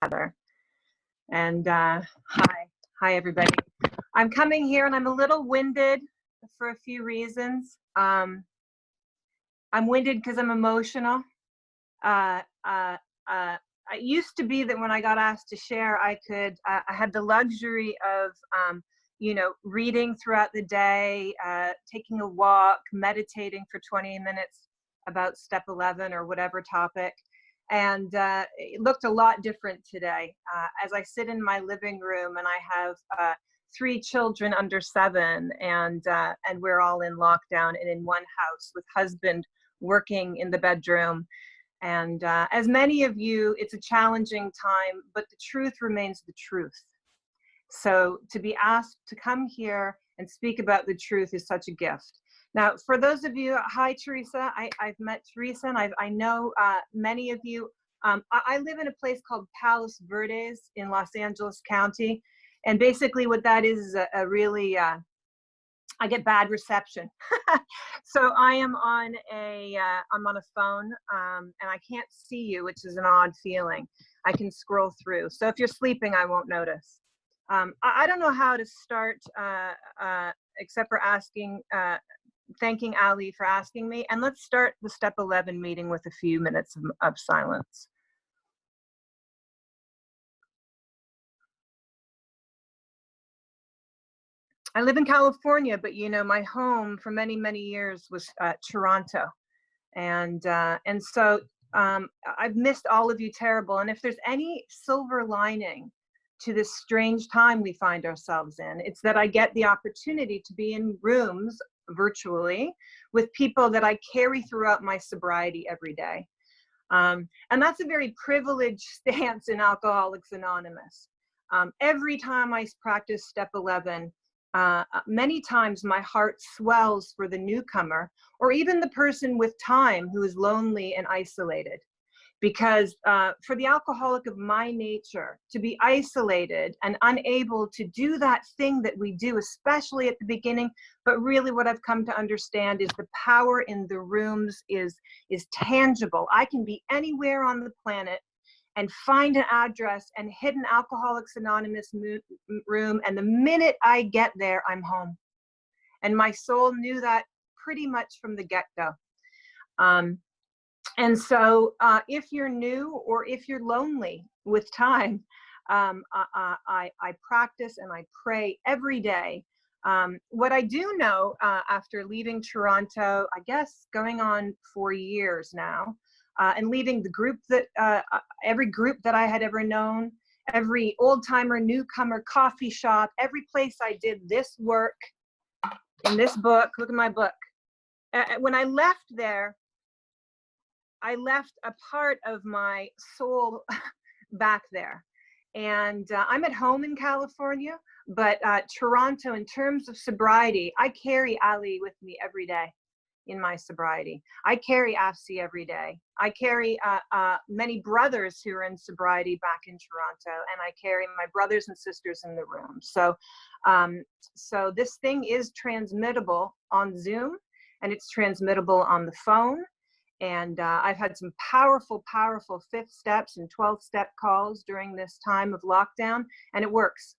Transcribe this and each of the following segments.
together. And hi everybody. I'm coming here and I'm a little winded for a few reasons. I'm winded because I'm emotional. It used to be that when I got asked to share, I had the luxury of, reading throughout the day, taking a walk, meditating for 20 minutes about step 11 or whatever topic. And it looked a lot different today. As I sit in my living room and I have 3 children under 7, and we're all in lockdown and in one house with husband working in the bedroom. And as many of you, it's a challenging time, but the truth remains the truth. So to be asked to come here and speak about the truth is such a gift. Now, for those of you, hi, Teresa. I've met Teresa, and I know many of you. I live in a place called Palos Verdes in Los Angeles County. And basically what that is a really, I get bad reception. So I am on I'm on a phone, and I can't see you, which is an odd feeling. I can scroll through. So if you're sleeping, I won't notice. I don't know how to start, except for thanking Ali for asking me. And let's start the Step 11 meeting with a few minutes of silence. I live in California, but my home for many, many years was Toronto. And so I've missed all of you terrible. And if there's any silver lining to this strange time we find ourselves in, it's that I get the opportunity to be in rooms virtually with people that I carry throughout my sobriety every day. And that's a very privileged stance in Alcoholics Anonymous. Every time I practice Step 11, many times my heart swells for the newcomer or even the person with time who is lonely and isolated. Because for the alcoholic of my nature, to be isolated and unable to do that thing that we do, especially at the beginning, but really what I've come to understand is the power in the rooms is tangible. I can be anywhere on the planet and find an address and hit an Alcoholics Anonymous room, and the minute I get there, I'm home. And my soul knew that pretty much from the get-go. And so if you're new or if you're lonely with time, I practice and I pray every day. What I do know after leaving Toronto, I guess going on 4 years now, and leaving the group that, every group that I had ever known, every old-timer, newcomer, coffee shop, every place I did this work in this book, look at my book. When I left there, I left a part of my soul back there. And I'm at home in California, but Toronto, in terms of sobriety, I carry Ali with me every day in my sobriety. I carry Afsi every day. I carry many brothers who are in sobriety back in Toronto, and I carry my brothers and sisters in the room. So, so this thing is transmittable on Zoom, and it's transmittable on the phone. And I've had some powerful, powerful 5th steps and 12-step calls during this time of lockdown, and it works.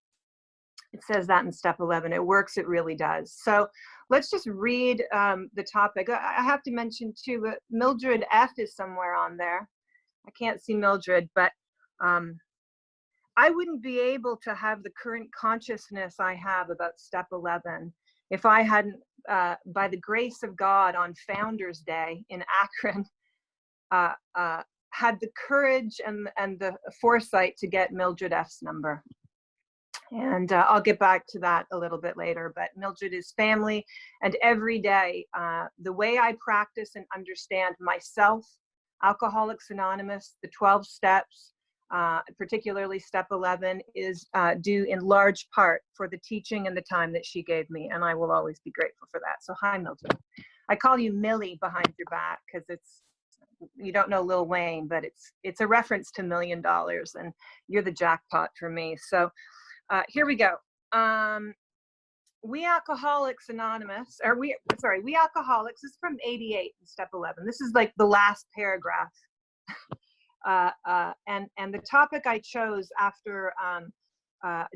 It says that in Step 11. It works. It really does. So let's just read the topic. I have to mention, too, Mildred F. is somewhere on there. I can't see Mildred, but I wouldn't be able to have the current consciousness I have about Step 11 if I hadn't, by the grace of God, on Founders Day in Akron, had the courage and the foresight to get Mildred F's number. And I'll get back to that a little bit later, but Mildred is family. And every day, the way I practice and understand myself, Alcoholics Anonymous, the 12 steps, particularly Step 11, is due in large part for the teaching and the time that she gave me, and I will always be grateful for that. So hi, Mildred. I call you Millie behind your back because you don't know Lil Wayne, but it's a reference to $1 Million, and you're the jackpot for me. So here we go. We Alcoholics Anonymous, We Alcoholics, this is from 88 in Step 11. This is like the last paragraph. And the topic I chose after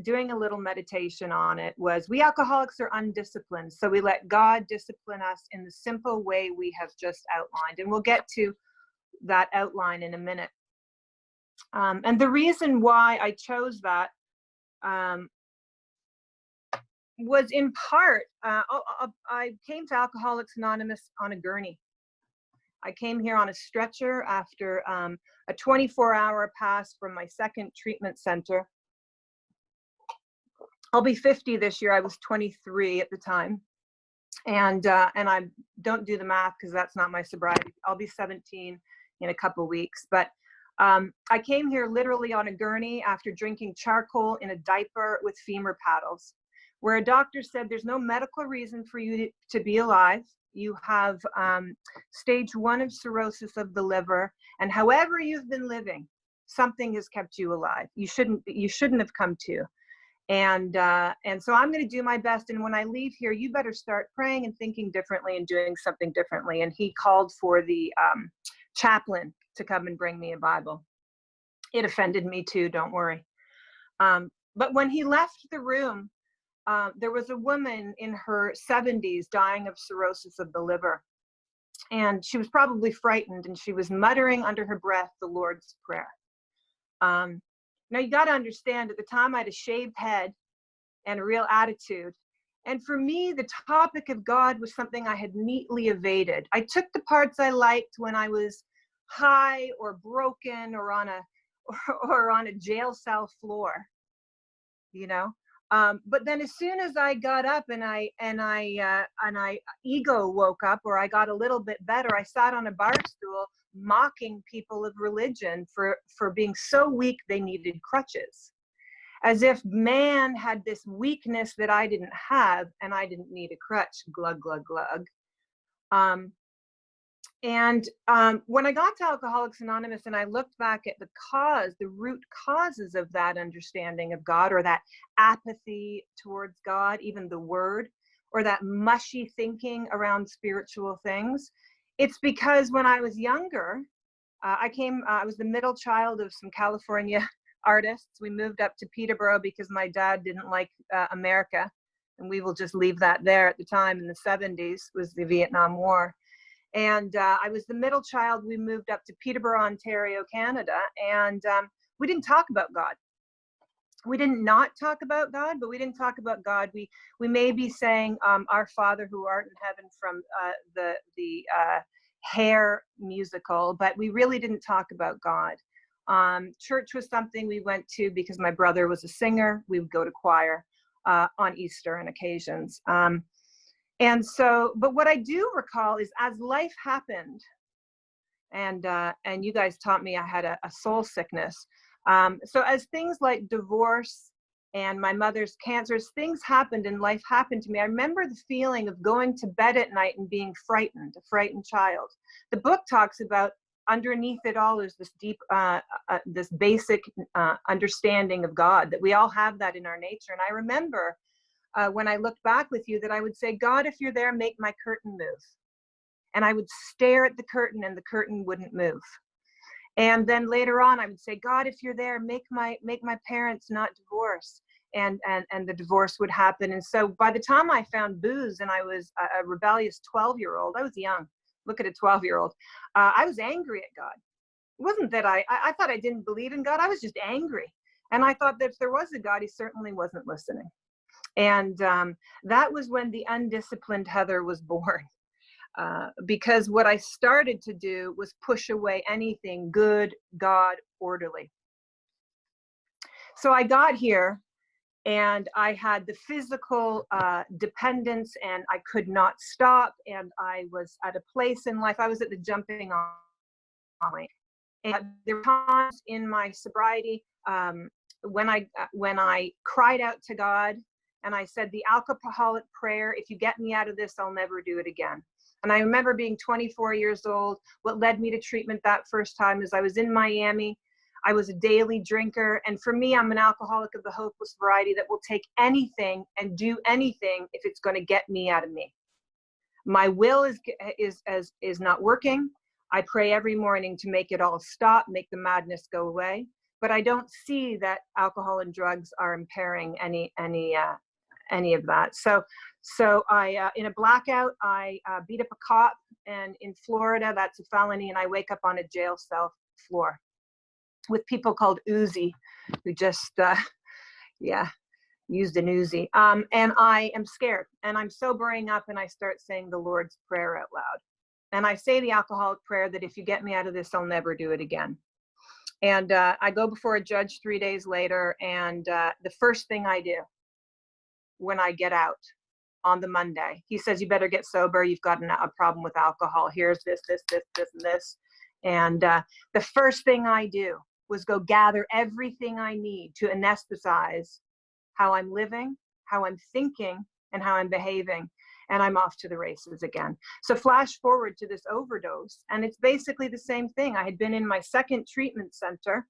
doing a little meditation on it was, we alcoholics are undisciplined, so we let God discipline us in the simple way we have just outlined. And we'll get to that outline in a minute. And the reason why I chose that was in part, I came to Alcoholics Anonymous on a gurney. I came here on a stretcher after a 24-hour pass from my second treatment center. I'll be 50 this year. I was 23 at the time. And I don't do the math because that's not my sobriety. I'll be 17 in a couple weeks. But I came here literally on a gurney after drinking charcoal in a diaper with femur paddles, where a doctor said there's no medical reason for you to be alive. You have stage 1 of cirrhosis of the liver, and however you've been living, something has kept you alive. You shouldn't have come to. And so I'm going to do my best. And when I leave here, you better start praying and thinking differently and doing something differently. And he called for the chaplain to come and bring me a Bible. It offended me too, don't worry. But when he left the room, there was a woman in her 70s dying of cirrhosis of the liver. And she was probably frightened, and she was muttering under her breath the Lord's Prayer. Now, you got to understand, at the time I had a shaved head and a real attitude. And for me, the topic of God was something I had neatly evaded. I took the parts I liked when I was high or broken or on a jail cell floor, you know. But then as soon as I got up and I ego woke up, or I got a little bit better, I sat on a bar stool mocking people of religion for being so weak they needed crutches, as if man had this weakness that I didn't have and I didn't need a crutch. Glug, glug, glug. When I got to Alcoholics Anonymous and I looked back at the root causes of that understanding of God, or that apathy towards God, even the word, or that mushy thinking around spiritual things, it's because when I was younger, I was the middle child of some California artists. We moved up to Peterborough because my dad didn't like America, and we will just leave that there. At the time in the 70s was the Vietnam War. And I was the middle child. We moved up to Peterborough, Ontario, Canada, and we didn't talk about God. We didn't not talk about God, but we didn't talk about God. We may be saying Our Father who art in heaven from the Hair musical, but we really didn't talk about God. Church was something we went to because my brother was a singer. We would go to choir on Easter and occasions. And so, but what I do recall is, as life happened, and you guys taught me I had a soul sickness. So as things like divorce and my mother's cancers, things happened and life happened to me. I remember the feeling of going to bed at night and being frightened, a frightened child. The book talks about underneath it all is this deep, this basic understanding of God, that we all have that in our nature. And I remember when I looked back with you that I would say, God, if you're there, make my curtain move. And I would stare at the curtain and the curtain wouldn't move. And then later on, I would say, God, if you're there, make my parents not divorce. And the divorce would happen. And so by the time I found booze and I was a rebellious 12-year-old, I was young. Look at a 12-year-old. I was angry at God. It wasn't that I thought I didn't believe in God. I was just angry. And I thought that if there was a God, he certainly wasn't listening. And that was when the undisciplined Heather was born. Because what I started to do was push away anything good, God, orderly. So I got here and I had the physical dependence and I could not stop. And I was at a place in life, I was at the jumping on point. And there were times in my sobriety when I cried out to God and I said, the alcoholic prayer, if you get me out of this, I'll never do it again. And I remember being 24 years old. What led me to treatment that first time is I was in Miami. I was a daily drinker. And for me, I'm an alcoholic of the hopeless variety that will take anything and do anything if it's going to get me out of me. My will is not working. I pray every morning to make it all stop, make the madness go away. But I don't see that alcohol and drugs are impairing any of that. So I, in a blackout, I beat up a cop, and in Florida, that's a felony, and I wake up on a jail cell floor with people called Uzi, who just, used an Uzi. And I am scared, and I'm sobering up, and I start saying the Lord's Prayer out loud. And I say the alcoholic prayer that if you get me out of this, I'll never do it again. And I go before a judge 3 days later, and the first thing I do when I get out on the Monday, he says, you better get sober. You've got a problem with alcohol. Here's this, and this. And the first thing I do was go gather everything I need to anesthetize how I'm living, how I'm thinking, and how I'm behaving. And I'm off to the races again. So flash forward to this overdose, and it's basically the same thing. I had been in my second treatment center,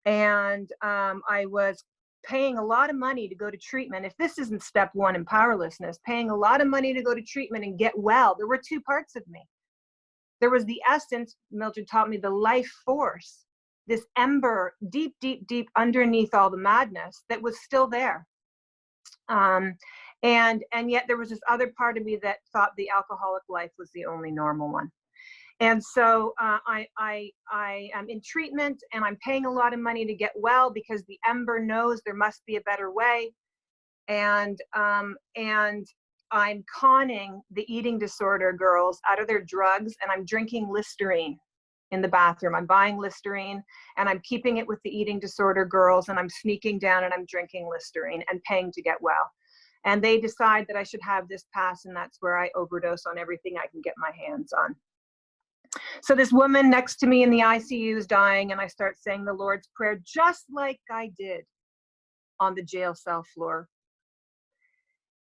and I was paying a lot of money to go to treatment. If this isn't step one in powerlessness, paying a lot of money to go to treatment and get well, there were two parts of me. There was the essence, Mildred taught me, the life force, this ember deep, deep, deep underneath all the madness that was still there. And yet there was this other part of me that thought the alcoholic life was the only normal one. And so I am in treatment, and I'm paying a lot of money to get well because the ember knows there must be a better way. And I'm conning the eating disorder girls out of their drugs, and I'm drinking Listerine in the bathroom. I'm buying Listerine, and I'm keeping it with the eating disorder girls, and I'm sneaking down and I'm drinking Listerine and paying to get well. And they decide that I should have this pass, and that's where I overdose on everything I can get my hands on. So this woman next to me in the ICU is dying, and I start saying the Lord's Prayer just like I did on the jail cell floor.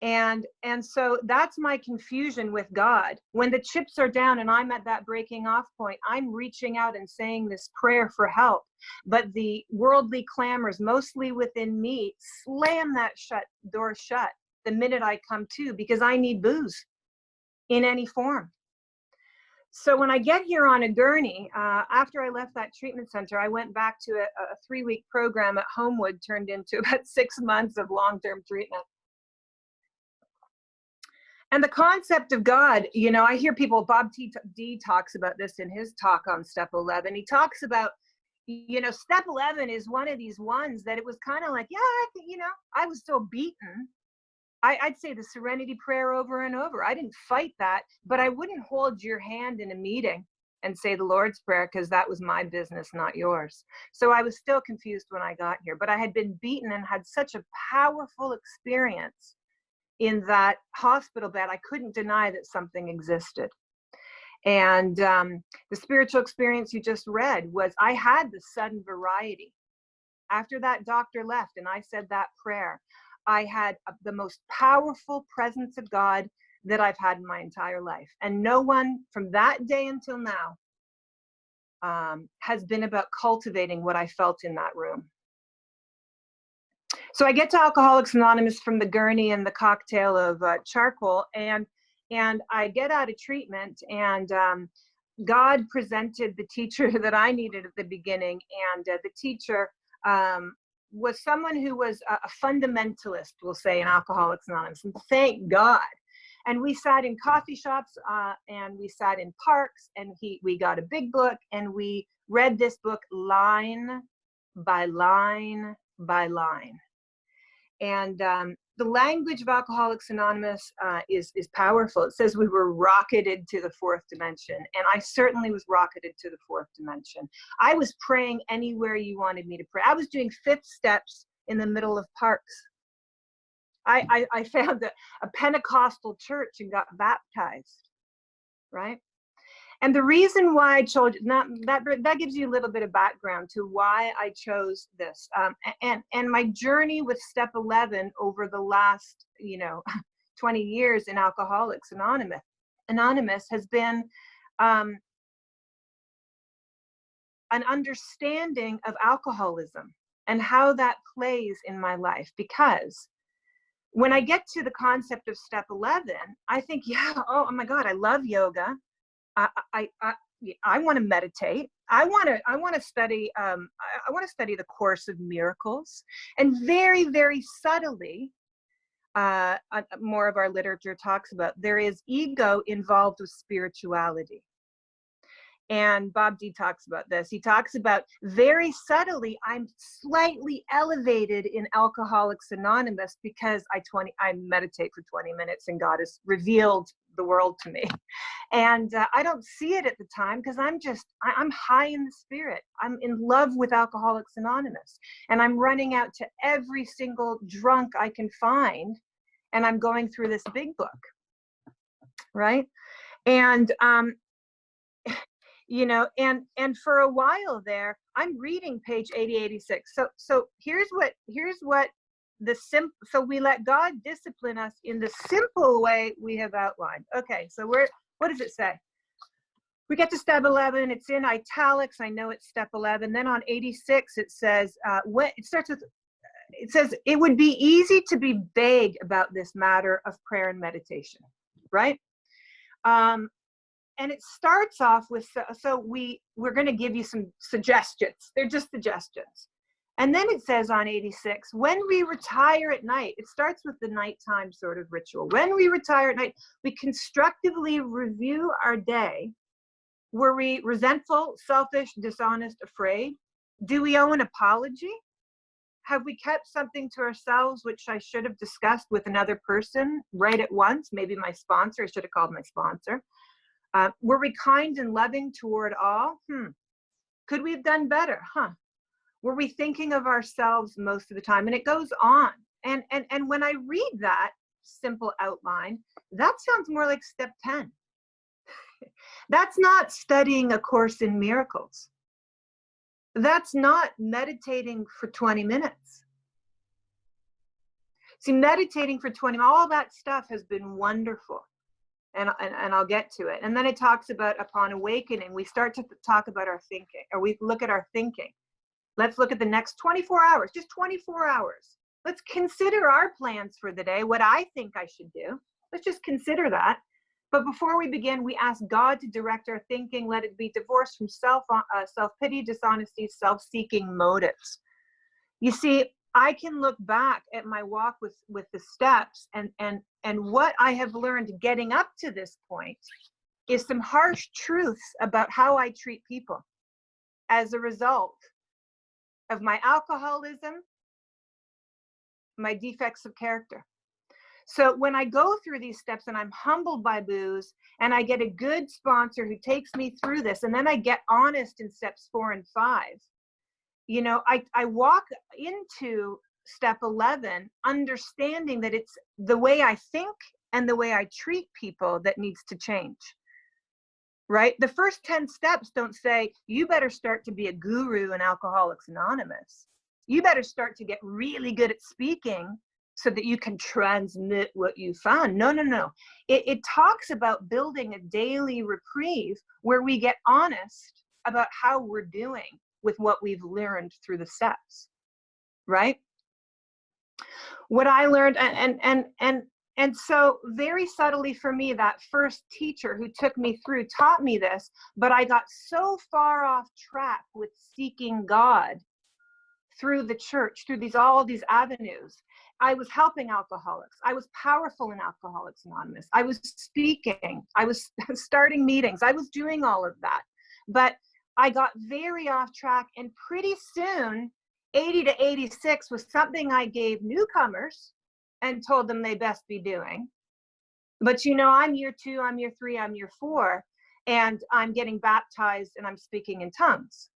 And so that's my confusion with God. When the chips are down and I'm at that breaking off point, I'm reaching out and saying this prayer for help. But the worldly clamors, mostly within me, slam that door shut the minute I come to, because I need booze in any form. So when I get here on a gurney, after I left that treatment center, I went back to a 3-week program at Homewood, turned into about 6 months of long-term treatment. And the concept of God, you know, I hear people, Bob D talks about this in his talk on Step 11. He talks about, you know, Step 11 is one of these ones that it was kind of like, yeah, you know, I was so beaten. I'd say the Serenity Prayer over and over. I didn't fight that, but I wouldn't hold your hand in a meeting and say the Lord's Prayer, because that was my business, not yours. So I was still confused when I got here, but I had been beaten and had such a powerful experience in that hospital bed. I couldn't deny that something existed. And the spiritual experience you just read was, I had the sudden variety. After that doctor left and I said that prayer, I had the most powerful presence of God that I've had in my entire life. And no one from that day until now has been about cultivating what I felt in that room. So I get to Alcoholics Anonymous from the gurney and the cocktail of charcoal, and I get out of treatment, and God presented the teacher that I needed at the beginning, and the teacher was someone who was a fundamentalist, we'll say, in Alcoholics Anonymous, and thank God. And we sat in coffee shops, and we sat in parks, and we got a big book, and we read this book line by line by line. And the language of Alcoholics Anonymous is powerful. It says we were rocketed to the 4th dimension, and I certainly was rocketed to the 4th dimension. I was praying anywhere you wanted me to pray. I was doing 5th steps in the middle of parks. I found a Pentecostal church and got baptized, right? And the reason why I chose, that gives you a little bit of background to why I chose this. And my journey with Step 11 over the last, 20 years in Alcoholics Anonymous has been an understanding of alcoholism and how that plays in my life. Because when I get to the concept of Step 11, I think, yeah, oh my God, I love yoga. I want to meditate. I want to study. I want to study the Course of Miracles, and very, very subtly, more of our literature talks about there is ego involved with spirituality. And Bob D talks about this. He talks about very subtly, I'm slightly elevated in Alcoholics Anonymous because I meditate for 20 minutes and God has revealed the world to me. And I don't see it at the time because I'm high in the spirit. I'm in love with Alcoholics Anonymous. And I'm running out to every single drunk I can find. And I'm going through this big book, right? And, you know, and for a while there, I'm reading page 8086. So here's what so we let God discipline us in the simple way we have outlined. Okay, so what does it say? We get to step 11, it's in italics, I know it's step 11. Then on 86, it says, it says, it would be easy to be vague about this matter of prayer and meditation, right? And it starts off with, we're going to give you some suggestions. They're just suggestions. And then it says on 86, when we retire at night, it starts with the nighttime sort of ritual. When we retire at night, we constructively review our day. Were we resentful, selfish, dishonest, afraid? Do we owe an apology? Have we kept something to ourselves which I should have discussed with another person right at once? Maybe my sponsor, I should have called my sponsor. Were we kind and loving toward all? Could we have done better? Were we thinking of ourselves most of the time? And it goes on. And when I read that simple outline, that sounds more like step 10. That's not studying A Course in Miracles. That's not meditating for 20 minutes. See, meditating for 20, all that stuff has been wonderful. And I'll get to it. And then it talks about upon awakening, we start to talk about our thinking, or we look at our thinking. Let's look at the next 24 hours, just 24 hours. Let's consider our plans for the day, what I think I should do. Let's just consider that. But before we begin, we ask God to direct our thinking. Let it be divorced from self-pity, dishonesty, self-seeking motives. You see, I can look back at my walk with the steps and what I have learned getting up to this point is some harsh truths about how I treat people as a result of my alcoholism, my defects of character. So when I go through these steps and I'm humbled by booze and I get a good sponsor who takes me through this, and then I get honest in steps 4 and 5, you know, I walk into step 11 understanding that it's the way I think and the way I treat people that needs to change, right? The first 10 steps don't say, you better start to be a guru in Alcoholics Anonymous. You better start to get really good at speaking so that you can transmit what you found. No. It talks about building a daily reprieve where we get honest about how we're doing with what we've learned through the steps, right? What I learned, and so very subtly for me, that first teacher who took me through taught me this, but I got so far off track with seeking God through the church, through all these avenues. I was helping alcoholics. I was powerful in Alcoholics Anonymous. I was speaking. I was starting meetings. I was doing all of that. But I got very off track, and pretty soon, 80 to 86 was something I gave newcomers and told them they best be doing. But you know, I'm year 2, I'm year 3, I'm year 4, and I'm getting baptized and I'm speaking in tongues.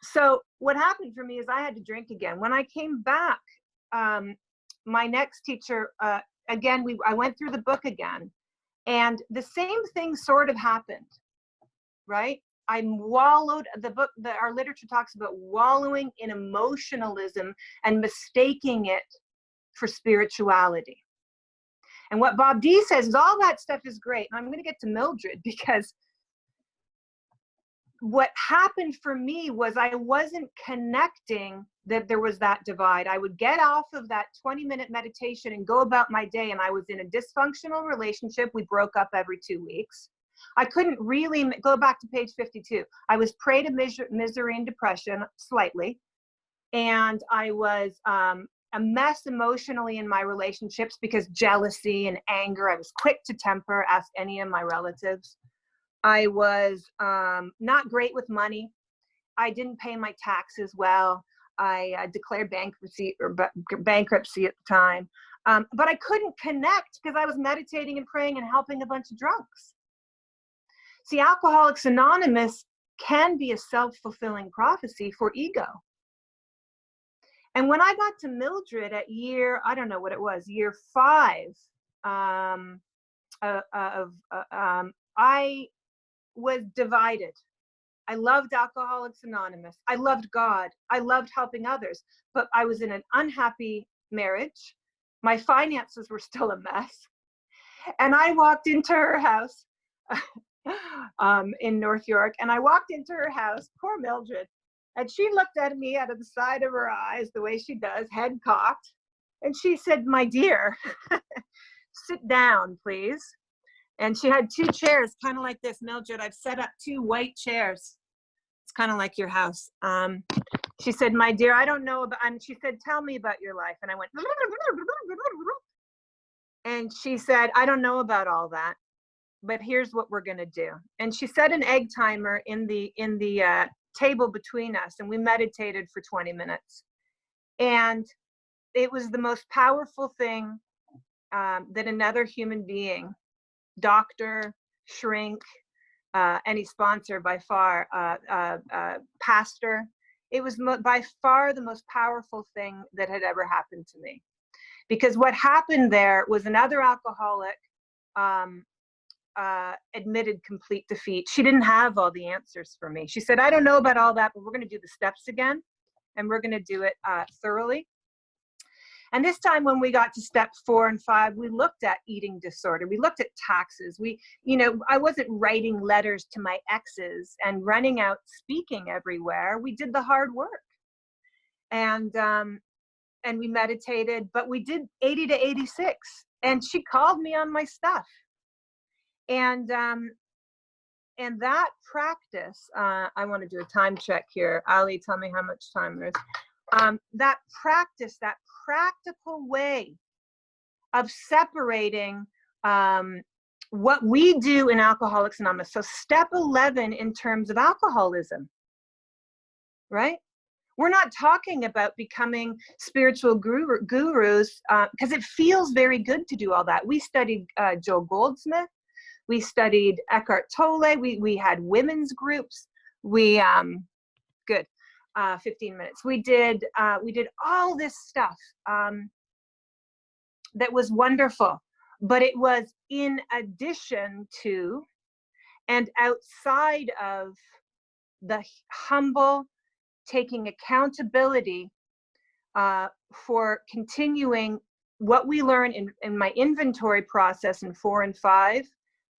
So what happened for me is I had to drink again. When I came back, my next teacher, again, I went through the book again, and the same thing sort of happened, right? I wallowed, our literature talks about wallowing in emotionalism and mistaking it for spirituality. And what Bob D says is all that stuff is great. And I'm going to get to Mildred, because what happened for me was I wasn't connecting that there was that divide. I would get off of that 20-minute meditation and go about my day, and I was in a dysfunctional relationship. We broke up every 2 weeks. I couldn't really go back to page 52. I was prey to misery and depression slightly. And I was a mess emotionally in my relationships because jealousy and anger. I was quick to temper, ask any of my relatives. I was not great with money. I didn't pay my taxes well. I declared bankruptcy at the time. But I couldn't connect because I was meditating and praying and helping a bunch of drunks. See, Alcoholics Anonymous can be a self-fulfilling prophecy for ego. And when I got to Mildred at year, I don't know what it was, year 5 I was divided. I loved Alcoholics Anonymous. I loved God. I loved helping others, but I was in an unhappy marriage. My finances were still a mess. And I walked into her house in North York, and I walked into her house, poor Mildred, and she looked at me out of the side of her eyes, the way she does, head cocked, and she said, "My dear, sit down, please." And she had 2 chairs, kind of like this. "Mildred, I've set up 2 white chairs. It's kind of like your house." She said, "My dear, I don't know about," and she said, "Tell me about your life." And I went, and she said, "I don't know about all that, but here's what we're going to do." And she set an egg timer in the table between us, and we meditated for 20 minutes. And it was the most powerful thing that another human being, doctor, shrink, any sponsor by far, pastor, it was by far the most powerful thing that had ever happened to me. Because what happened there was another alcoholic admitted complete defeat. She didn't have all the answers for me. She said, "I don't know about all that, but we're going to do the steps again, and we're going to do it thoroughly." And this time when we got to step 4 and 5, we looked at eating disorder. We looked at taxes. I wasn't writing letters to my exes and running out speaking everywhere. We did the hard work. And we meditated, but we did 80 to 86. And she called me on my stuff. And that practice, I want to do a time check here. Ali, tell me how much time there is. That practice, that practical way of separating what we do in Alcoholics Anonymous. So step 11 in terms of alcoholism, right? We're not talking about becoming spiritual gurus because it feels very good to do all that. We studied Joe Goldsmith. We studied Eckhart Tolle. We had women's groups. We, good. 15 minutes. We did all this stuff that was wonderful, but it was in addition to and outside of the humble taking accountability for continuing what we learn in my inventory process in 4 and 5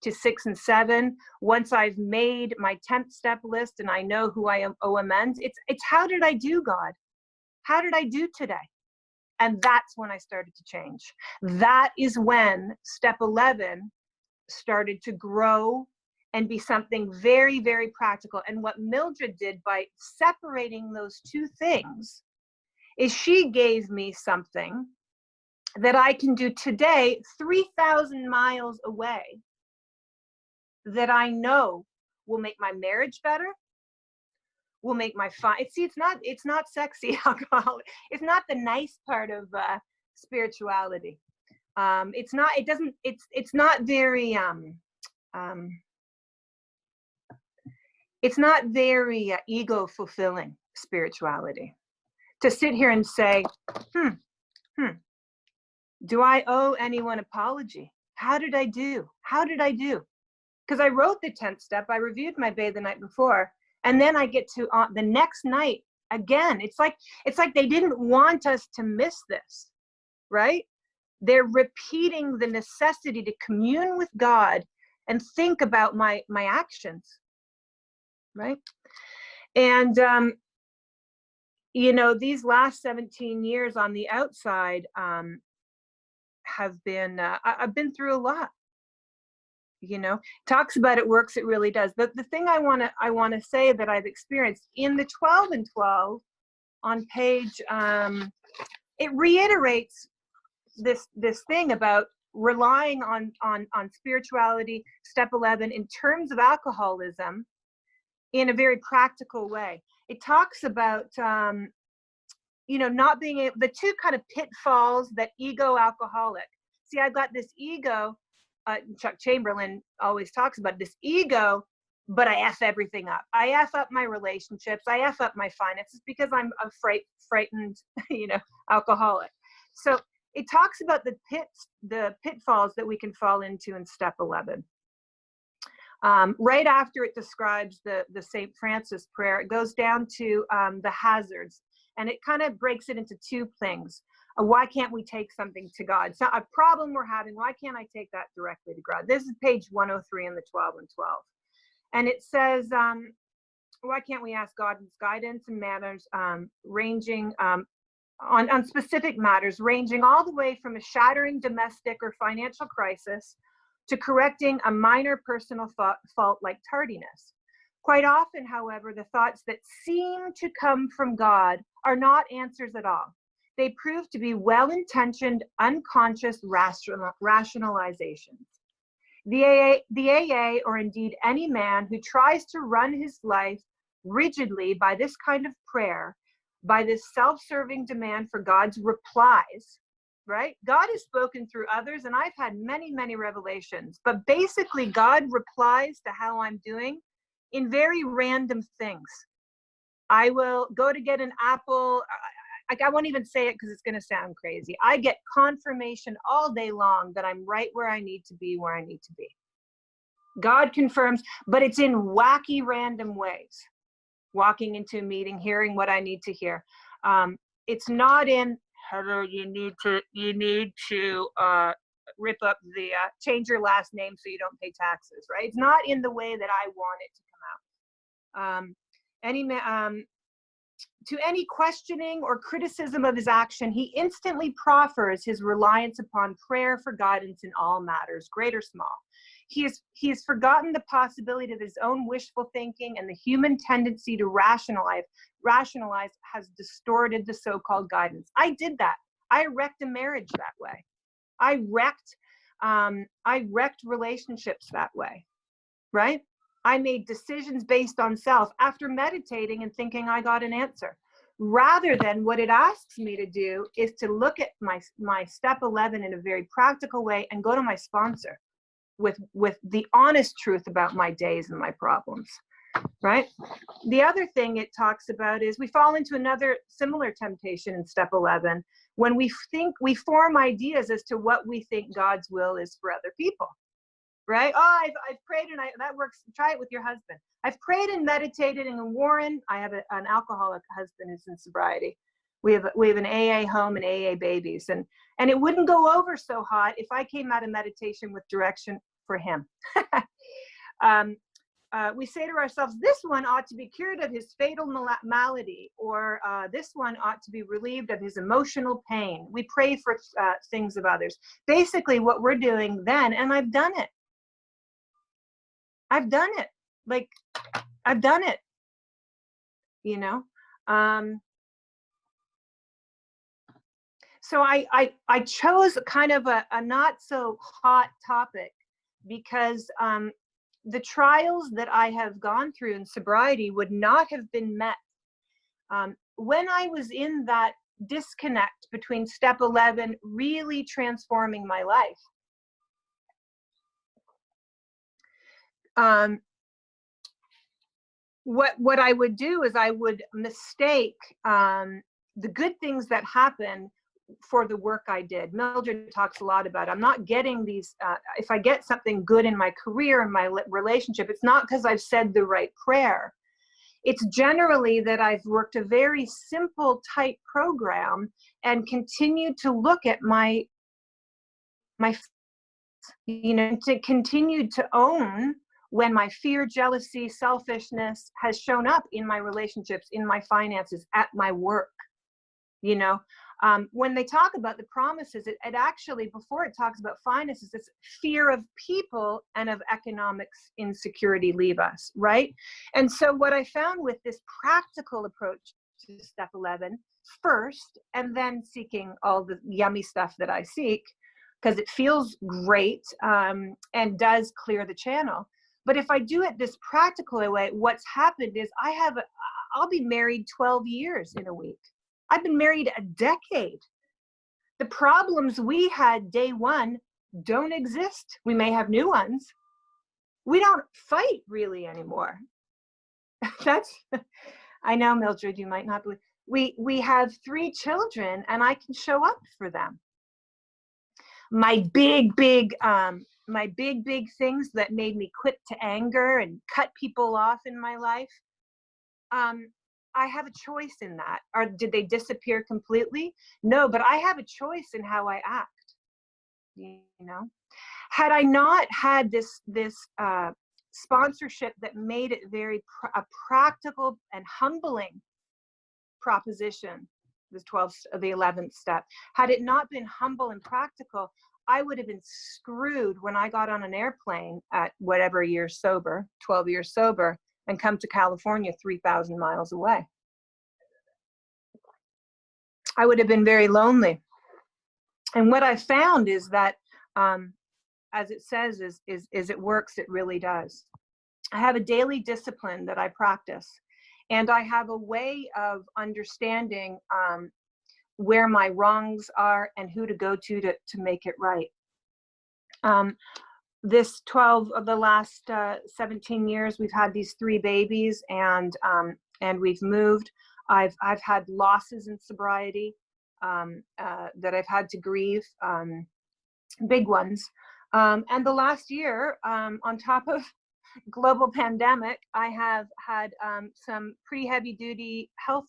to 6 and 7. Once I've made my 10th step list and I know who I owe amends, it's how did I do, God? How did I do today? And that's when I started to change. That is when step 11 started to grow and be something very, very practical. And what Mildred did by separating those 2 things is she gave me something that I can do today, 3,000 miles away, that I know will make my marriage better, will make my it's not sexy alcohol. It's not the nice part of spirituality. It's not very it's not very ego fulfilling spirituality to sit here and say, do I owe anyone apology? How did I do? Because I wrote the 10th step, I reviewed my bay the night before, and then I get to the next night again. It's like they didn't want us to miss this, right? They're repeating the necessity to commune with God and think about my actions, right? And these last 17 years on the outside have been I've been through a lot. you know, talks about it works, it really does. The thing I want to say that I've experienced in the 12 and 12 on page, it reiterates this thing about relying on spirituality, step 11, in terms of alcoholism in a very practical way. It talks about you know, not being able, the two kind of pitfalls that ego alcoholic. See, I've got this ego, Chuck Chamberlain always talks about this ego, but I F everything up. I F up my relationships. I F up my finances because I'm a frightened, you know, alcoholic. So it talks about the pitfalls that we can fall into in step 11. Right after it describes the St. Francis prayer, it goes down to the hazards, and it kind of breaks it into two things. Why can't we take something to God? So a problem we're having, why can't I take that directly to God? This is page 103 in the 12 and 12. And it says, why can't we ask God's guidance and matters ranging on specific matters, ranging all the way from a shattering domestic or financial crisis to correcting a minor personal fault like tardiness. Quite often, however, the thoughts that seem to come from God are not answers at all. They prove to be well-intentioned, unconscious rationalizations. The AA, or indeed any man who tries to run his life rigidly by this kind of prayer, by this self-serving demand for God's replies, right? God has spoken through others, and I've had many, many revelations, but basically God replies to how I'm doing in very random things. I will go to get an apple. I won't even say it because it's going to sound crazy. I get confirmation all day long that I'm right where I need to be, where I need to be. God confirms, but it's in wacky, random ways. Walking into a meeting, hearing what I need to hear. It's not in, Heather, you need to rip up the, change your last name so you don't pay taxes, right? It's not in the way that I want it to come out. To any questioning or criticism of his action, he instantly proffers his reliance upon prayer for guidance in all matters, great or small. He has forgotten the possibility of his own wishful thinking, and the human tendency to rationalize has distorted the so-called guidance. I did that. I wrecked a marriage that way. I wrecked relationships that way, right? I made decisions based on self after meditating and thinking I got an answer. Rather than what it asks me to do is to look at my step 11 in a very practical way and go to my sponsor with the honest truth about my days and my problems, right? The other thing it talks about is we fall into another similar temptation in step 11 when we form ideas as to what we think God's will is for other people. Right? Oh, I've prayed and that works. Try it with your husband. I've prayed and meditated, and in Warren, I have an alcoholic husband who's in sobriety. We have an AA home and AA babies, and it wouldn't go over so hot if I came out of meditation with direction for him. We say to ourselves, this one ought to be cured of his fatal malady, or this one ought to be relieved of his emotional pain. We pray for things of others. Basically, what we're doing then, and I've done it. I've done it. Like, I've done it, you know? So I chose kind of a not so hot topic because the trials that I have gone through in sobriety would not have been met. When I was in that disconnect between step 11 really transforming my life, what I would do is I would mistake the good things that happen for the work I did. Mildred talks a lot about it. I'm not getting these, if I get something good in my career and my relationship, it's not because I've said the right prayer. It's generally that I've worked a very simple, tight program and continued to look at my, you know, to continue to own when my fear, jealousy, selfishness has shown up in my relationships, in my finances, at my work, you know. When they talk about the promises, it actually, before it talks about finances, it's fear of people and of economic insecurity leave us, right? And so what I found with this practical approach to step 11 first, and then seeking all the yummy stuff that I seek, because it feels great and does clear the channel. But if I do it this practical way, what's happened is I'll be married 12 years in a week. I've been married a decade. The problems we had day one don't exist. We may have new ones. We don't fight really anymore. That's, I know, Mildred, you might not believe. We have 3 children and I can show up for them. My big things that made me quick to anger and cut people off in my life, I have a choice in that. Or did they disappear completely? No, but I have a choice in how I act. You know, had I not had this sponsorship that made it a practical and humbling proposition, the 11th step, had it not been humble and practical, I would have been screwed when I got on an airplane at whatever years sober, 12 years sober, and come to California 3,000 miles away. I would have been very lonely. And what I found is that, as it says, is it works, it really does. I have a daily discipline that I practice, and I have a way of understanding where my wrongs are and who to go to make it right. This 12 of the last 17 years, we've had these 3 babies, and we've moved. I've had losses in sobriety that I've had to grieve, big ones. And the last year, on top of global pandemic, I have had some pretty heavy duty health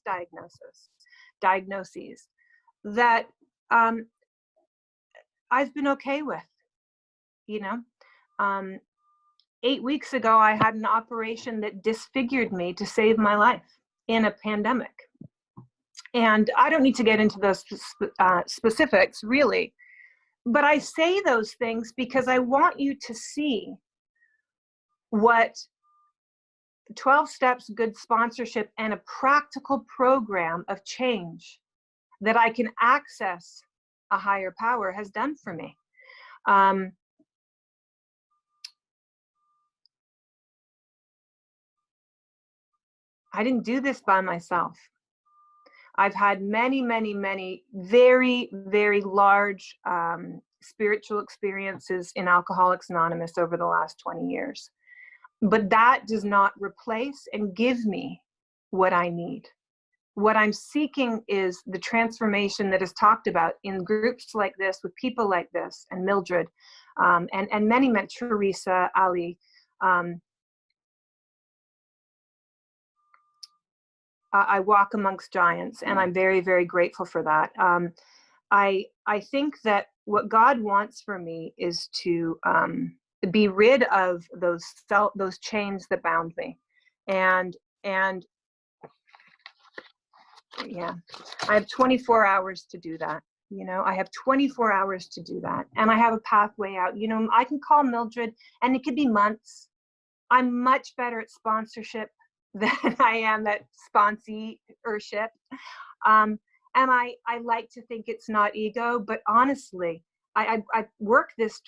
diagnoses that I've been okay with, you know. 8 weeks ago, I had an operation that disfigured me to save my life in a pandemic. And I don't need to get into those specifics, really. But I say those things because I want you to see what 12 steps, good sponsorship, and a practical program of change that I can access a higher power has done for me. I didn't do this by myself. I've had many very, very large spiritual experiences in Alcoholics Anonymous over the last 20 years. But that does not replace and give me what I need. What I'm seeking is the transformation that is talked about in groups like this, with people like this, and Mildred, and many, Teresa, Ali. I walk amongst giants, and I'm very, very grateful for that. I think that what God wants for me is to be rid of those chains that bound me, and yeah, I have 24 hours to do that. You know, I have 24 hours to do that, and I have a pathway out. You know, I can call Mildred, and it could be months. I'm much better at sponsorship than I am at sponsorship. And I like to think it's not ego, but honestly, I work this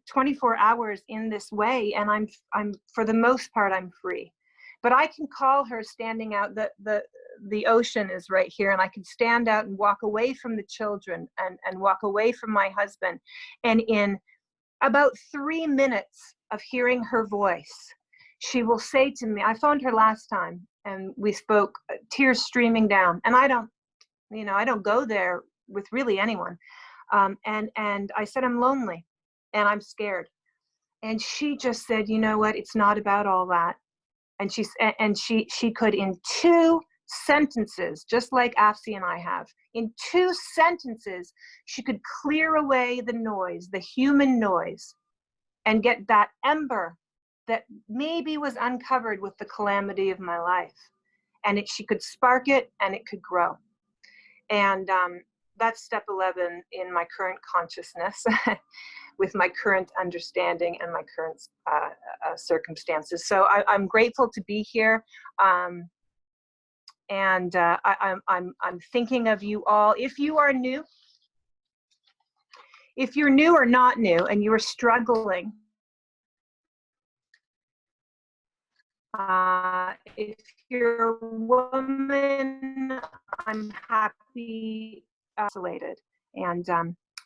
24 hours in this way, and I'm for the most part, I'm free. But I can call her standing out, the ocean is right here, and I can stand out and walk away from the children and walk away from my husband. And in about 3 minutes of hearing her voice, she will say to me, I phoned her last time and we spoke, tears streaming down. And I don't go there with really anyone. And I said, I'm lonely and I'm scared. And she just said, you know what? It's not about all that. And she could, in 2 sentences, just like Afsi and I have, in 2 sentences, she could clear away the noise, the human noise, and get that ember that maybe was uncovered with the calamity of my life. And she could spark it, and it could grow. And that's step 11 in my current consciousness with my current understanding and my current circumstances. So I'm grateful to be here. And I'm thinking of you all. If you are new, if you're new or not new and you are struggling, if you're a woman, I'm happy isolated. And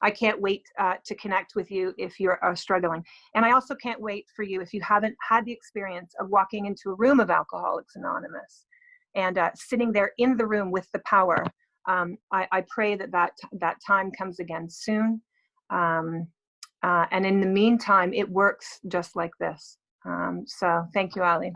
I can't wait to connect with you if you're struggling. And I also can't wait for you if you haven't had the experience of walking into a room of Alcoholics Anonymous and sitting there in the room with the power. I pray that time comes again soon. And in the meantime, it works just like this. So thank you, Ali.